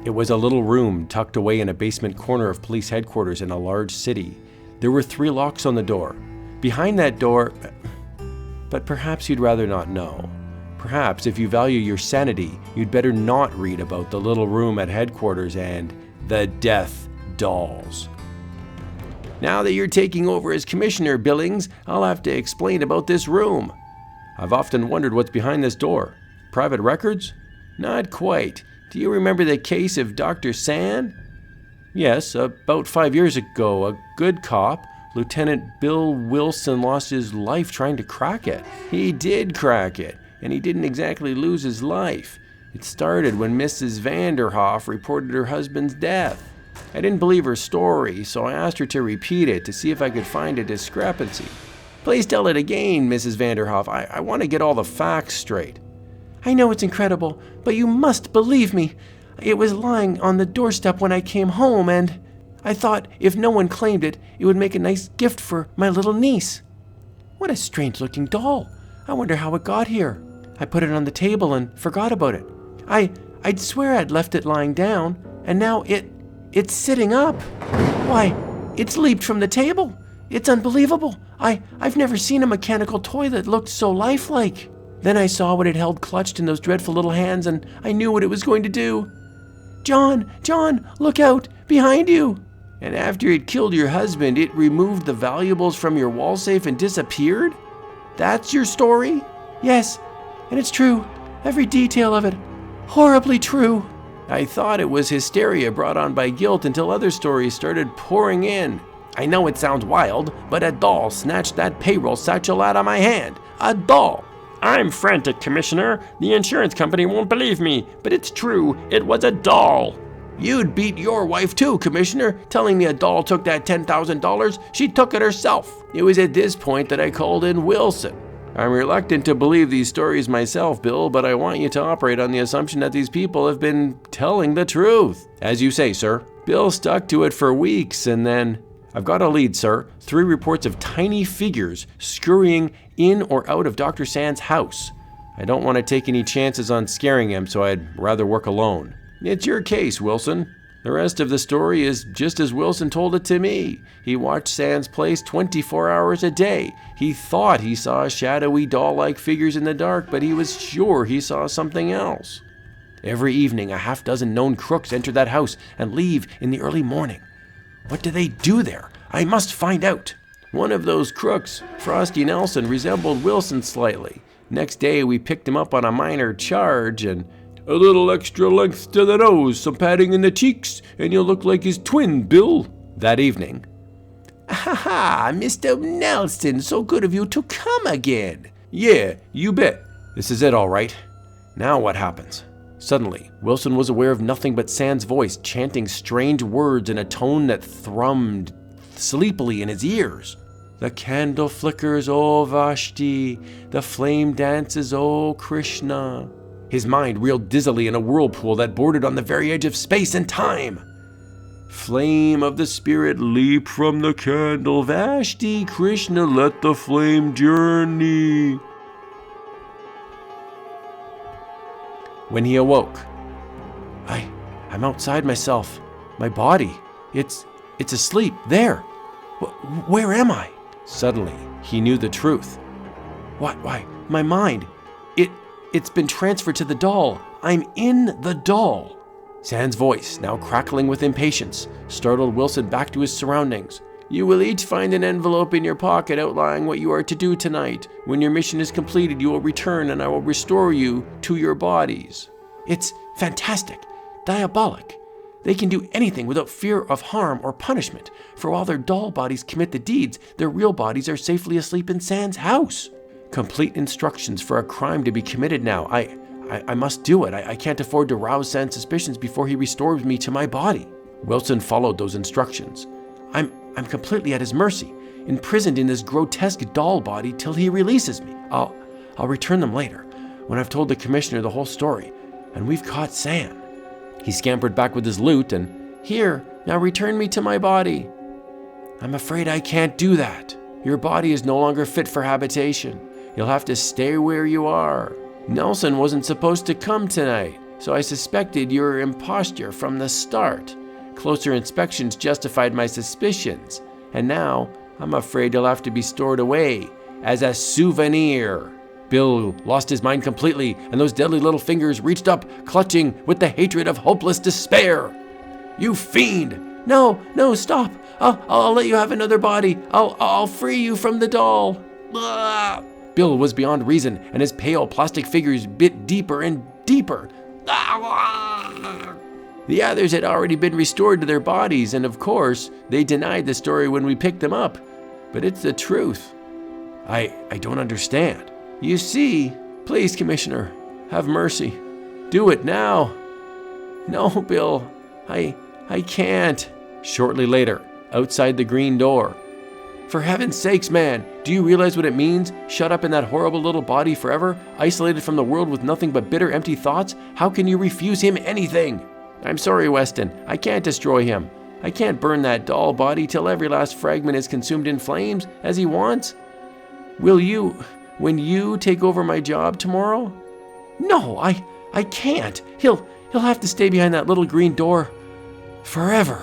It was a little room tucked away in a basement corner of police headquarters in a large city. There were 3 locks on the door. Behind that door... But perhaps you'd rather not know. Perhaps, if you value your sanity, you'd better not read about the little room at headquarters and the death dolls. Now that you're taking over as Commissioner, Billings, I'll have to explain about this room. I've often wondered what's behind this door. Private records? Not quite. Do you remember the case of Dr. Sand? Yes, about 5 years ago, a good cop, Lieutenant Bill Wilson, lost his life trying to crack it. He did crack it, and he didn't exactly lose his life. It started when Mrs. Vanderhoff reported her husband's death. I didn't believe her story, so I asked her to repeat it to see if I could find a discrepancy. Please tell it again, Mrs. Vanderhoff. I want to get all the facts straight. I know it's incredible, but you must believe me. It was lying on the doorstep when I came home, and I thought if no one claimed it, it would make a nice gift for my little niece. What a strange-looking doll. I wonder how it got here. I put it on the table and forgot about it. I'd swear I'd left it lying down, and now it's sitting up. Why, it's leaped from the table. It's unbelievable. I've never seen a mechanical toy that looked so lifelike. Then I saw what it held clutched in those dreadful little hands, and I knew what it was going to do. John, look out, behind you. And after it killed your husband, it removed the valuables from your wall safe and disappeared? That's your story? Yes, and it's true. Every detail of it. Horribly true. I thought it was hysteria brought on by guilt until other stories started pouring in. I know it sounds wild, but a doll snatched that payroll satchel out of my hand. A doll. I'm frantic, Commissioner. The insurance company won't believe me, but it's true. It was a doll. You'd beat your wife too, Commissioner, telling me a doll took that $10,000. She took it herself. It was at this point that I called in Wilson. I'm reluctant to believe these stories myself, Bill, but I want you to operate on the assumption that these people have been telling the truth. As you say, sir. Bill stuck to it for weeks, and then... I've got a lead, sir. 3 reports of tiny figures scurrying in or out of Dr. Sand's house. I don't want to take any chances on scaring him, so I'd rather work alone. It's your case, Wilson. The rest of the story is just as Wilson told it to me. He watched Sand's place 24 hours a day. He thought he saw shadowy doll-like figures in the dark, but he was sure he saw something else. Every evening, a half-dozen known crooks enter that house and leave in the early morning. What do they do there? I must find out. One of those crooks, Frosty Nelson, resembled Wilson slightly. Next day, we picked him up on a minor charge and... A little extra length to the nose, some padding in the cheeks, and you'll look like his twin, Bill. That evening. Ha, Mr. Nelson, so good of you to come again. Yeah, you bet. This is it, all right. Now what happens? Suddenly, Wilson was aware of nothing but Sand's voice chanting strange words in a tone that thrummed sleepily in his ears. The candle flickers, O Vashti. The flame dances, O Krishna. His mind reeled dizzily in a whirlpool that bordered on the very edge of space and time. Flame of the spirit, leap from the candle. Vashti, Krishna, let the flame journey. When he awoke, I'm outside myself. My body, it's asleep there. Where am I? Suddenly, he knew the truth. Why, my mind, it's been transferred to the doll. I'm in the doll. Sand's voice, now crackling with impatience, startled Wilson back to his surroundings. You will each find an envelope in your pocket outlining what you are to do tonight. When your mission is completed, you will return and I will restore you to your bodies. It's fantastic, diabolic. They can do anything without fear of harm or punishment. For while their doll bodies commit the deeds, their real bodies are safely asleep in Sand's house. Complete instructions for a crime to be committed now. I must do it. I can't afford to rouse Sand's suspicions before he restores me to my body. Wilson followed those instructions. I'm completely at his mercy, imprisoned in this grotesque doll body till he releases me. I'll return them later, when I've told the commissioner the whole story, and we've caught Sand. He scampered back with his loot and, Here, now return me to my body. I'm afraid I can't do that. Your body is no longer fit for habitation. You'll have to stay where you are. Nelson wasn't supposed to come tonight. so I suspected your imposture from the start. Closer inspections justified my suspicions, and now I'm afraid you'll have to be stored away as a souvenir." Bill lost his mind completely, and those deadly little fingers reached up, clutching with the hatred of hopeless despair. "You fiend! No, stop! I'll let you have another body. I'll free you from the doll." Blah! Bill was beyond reason, and his pale plastic figures bit deeper and deeper. The others had already been restored to their bodies, and of course, they denied the story when we picked them up. But it's the truth. I don't understand. You see, please, Commissioner, have mercy. Do it now. No, Bill, I can't. Shortly later, outside the green door. "For heaven's sakes, man, do you realize what it means? Shut up in that horrible little body forever, isolated from the world with nothing but bitter, empty thoughts? How can you refuse him anything?" "I'm sorry, Weston. I can't destroy him. I can't burn that doll body till every last fragment is consumed in flames, as he wants. Will you, when you take over my job tomorrow?" "No, I can't. He'll have to stay behind that little green door forever."